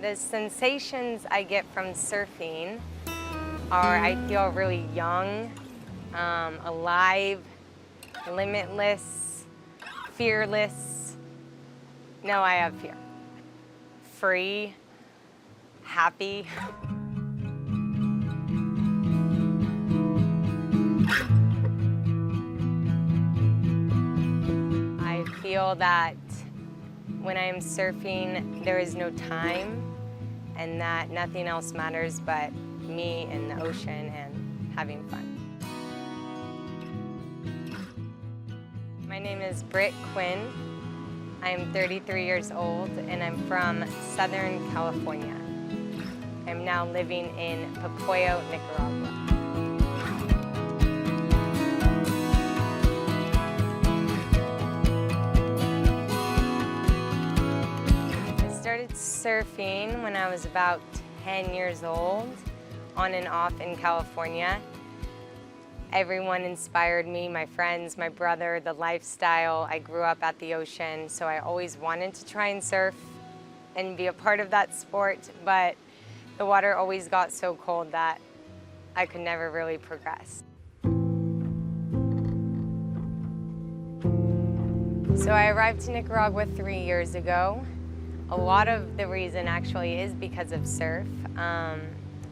The sensations I get from surfing are I feel really young, alive, limitless, fearless. No, I have fear. Free, happy. I feel that when I am surfing, there is no time and that nothing else matters but me and the ocean and having fun. My name is Britt Quinn. I'm 33 years old and I'm from Southern California. I'm now living in Pilates, Nicaragua. I started surfing when I was about 10 years old, on and off in California. Everyone inspired me, my friends, my brother, the lifestyle. I grew up at the ocean, so I always wanted to try and surf and be a part of that sport, but the water always got so cold that I could never really progress. So I arrived to Nicaragua 3 years ago. A lot of the reason actually is because of surf. I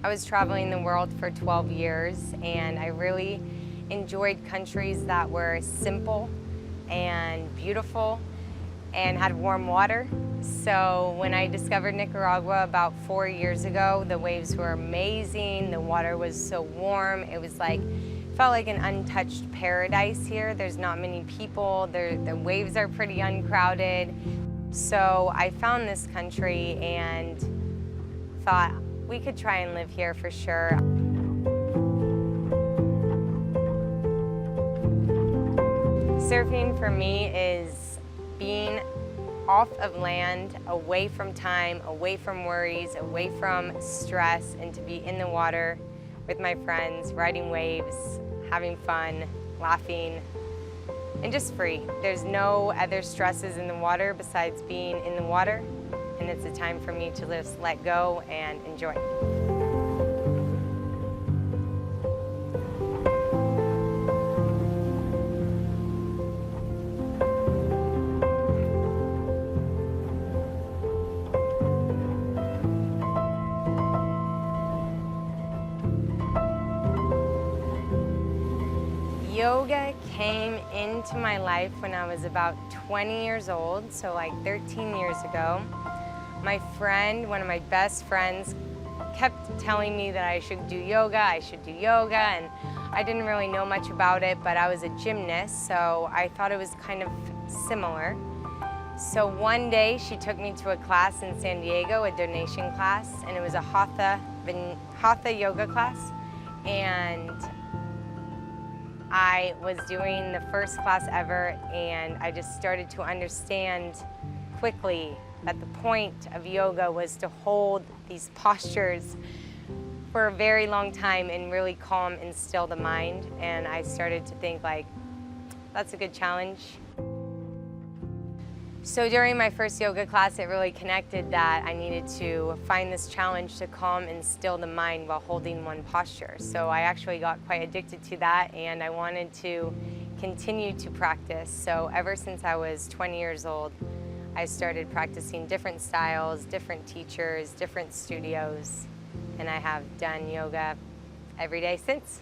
was traveling the world for 12 years and I really enjoyed countries that were simple and beautiful and had warm water. So when I discovered Nicaragua about 4 years ago, the waves were amazing, the water was so warm, it was like, felt like an untouched paradise here. There's not many people, the waves are pretty uncrowded. So I found this country and thought we could try and live here for sure. Surfing for me is being off of land, away from time, away from worries, away from stress, and to be in the water with my friends, riding waves, having fun, laughing, and just free. There's no other stresses in the water besides being in the water, and it's a time for me to just let go and enjoy. Yoga came into my life when I was about 20 years old, so like 13 years ago. My friend, one of my best friends, kept telling me that I should do yoga, and I didn't really know much about it, but I was a gymnast, so I thought it was kind of similar. So one day she took me to a class in San Diego, a donation class, and it was a Hatha yoga class, and I was doing the first class ever, and I just started to understand quickly that the point of yoga was to hold these postures for a very long time and really calm and still the mind. And I started to think like, that's a good challenge. So during my first yoga class, it really connected that I needed to find this challenge to calm and still the mind while holding one posture. So I actually got quite addicted to that, and I wanted to continue to practice. So ever since I was 20 years old, I started practicing different styles, different teachers, different studios, and I have done yoga every day since.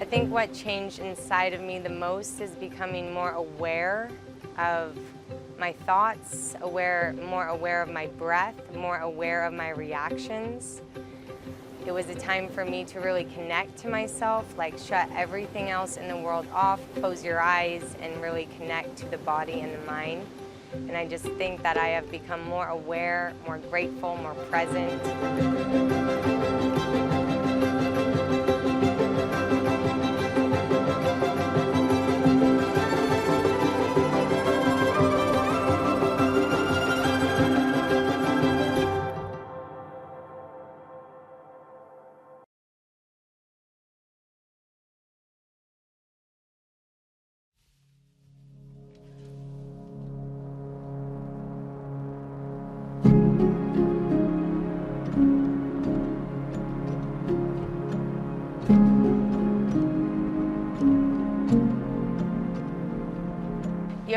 I think what changed inside of me the most is becoming more aware of my thoughts, more aware of my breath, more aware of my reactions. It was a time for me to really connect to myself, like shut everything else in the world off, close your eyes, and really connect to the body and the mind. And I just think that I have become more aware, more grateful, more present.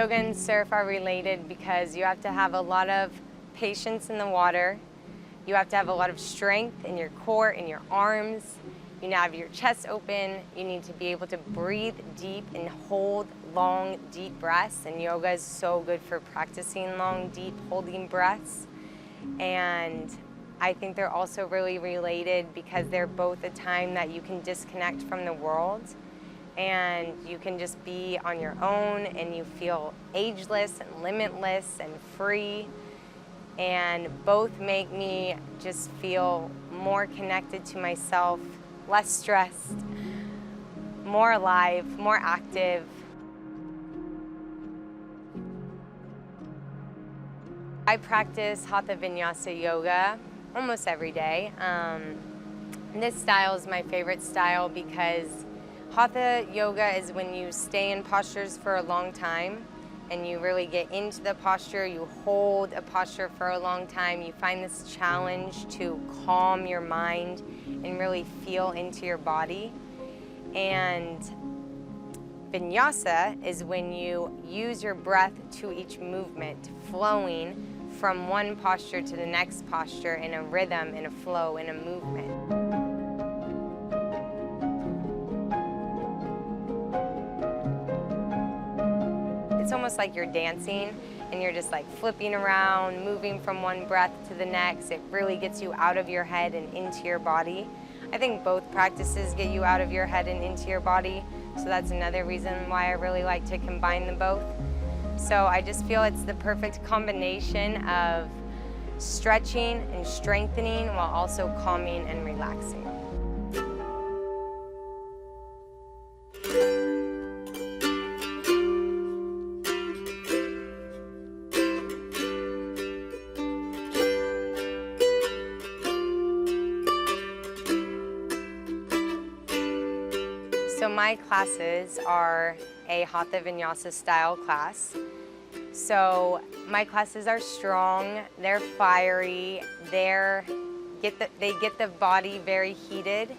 Yoga and surf are related because you have to have a lot of patience in the water. You have to have a lot of strength in your core, in your arms. You need to have your chest open. You need to be able to breathe deep and hold long, deep breaths. And yoga is so good for practicing long, deep holding breaths. And I think they're also really related because they're both a time that you can disconnect from the world and you can just be on your own and you feel ageless and limitless and free. And both make me just feel more connected to myself, less stressed, more alive, more active. I practice Hatha Vinyasa yoga almost every day. This style is my favorite style because Hatha yoga is when you stay in postures for a long time and you really get into the posture, you hold a posture for a long time, you find this challenge to calm your mind and really feel into your body. And Vinyasa is when you use your breath to each movement, flowing from one posture to the next posture in a rhythm, in a flow, in a movement. It's almost like you're dancing and you're just like flipping around, moving from one breath to the next. It really gets you out of your head and into your body. I think both practices get you out of your head and into your body, so that's another reason why I really like to combine them both. So I just feel it's the perfect combination of stretching and strengthening while also calming and relaxing. So my classes are a Hatha Vinyasa style class. So my classes are strong, they're fiery, they get the body very heated,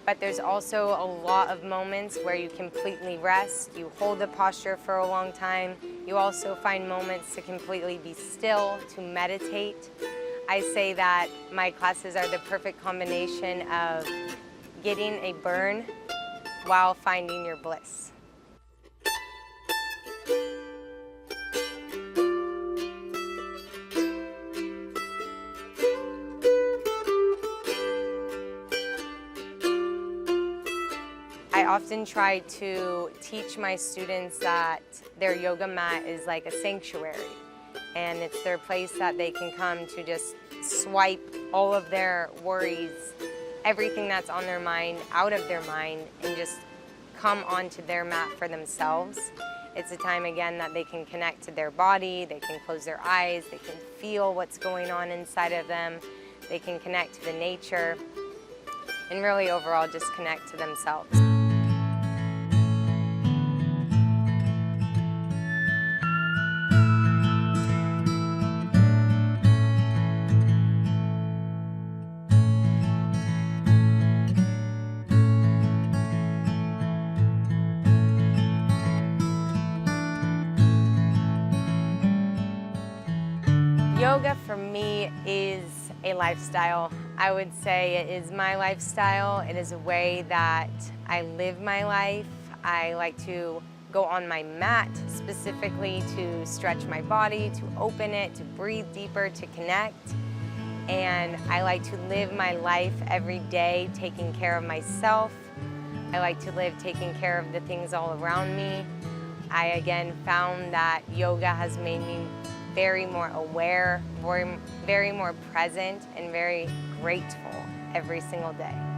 but there's also a lot of moments where you completely rest, you hold the posture for a long time. You also find moments to completely be still, to meditate. I say that my classes are the perfect combination of getting a burn while finding your bliss. I often try to teach my students that their yoga mat is like a sanctuary, and it's their place that they can come to just swipe all of their worries, everything that's on their mind, out of their mind, and just come onto their mat for themselves. It's a time, again, that they can connect to their body, they can close their eyes, they can feel what's going on inside of them, they can connect to the nature, and really overall just connect to themselves. Yoga for me is a lifestyle. I would say it is my lifestyle. It is a way that I live my life. I like to go on my mat specifically to stretch my body, to open it, to breathe deeper, to connect. And I like to live my life every day taking care of myself. I like to live taking care of the things all around me. I again found that yoga has made me very more aware, very more present, and very grateful every single day.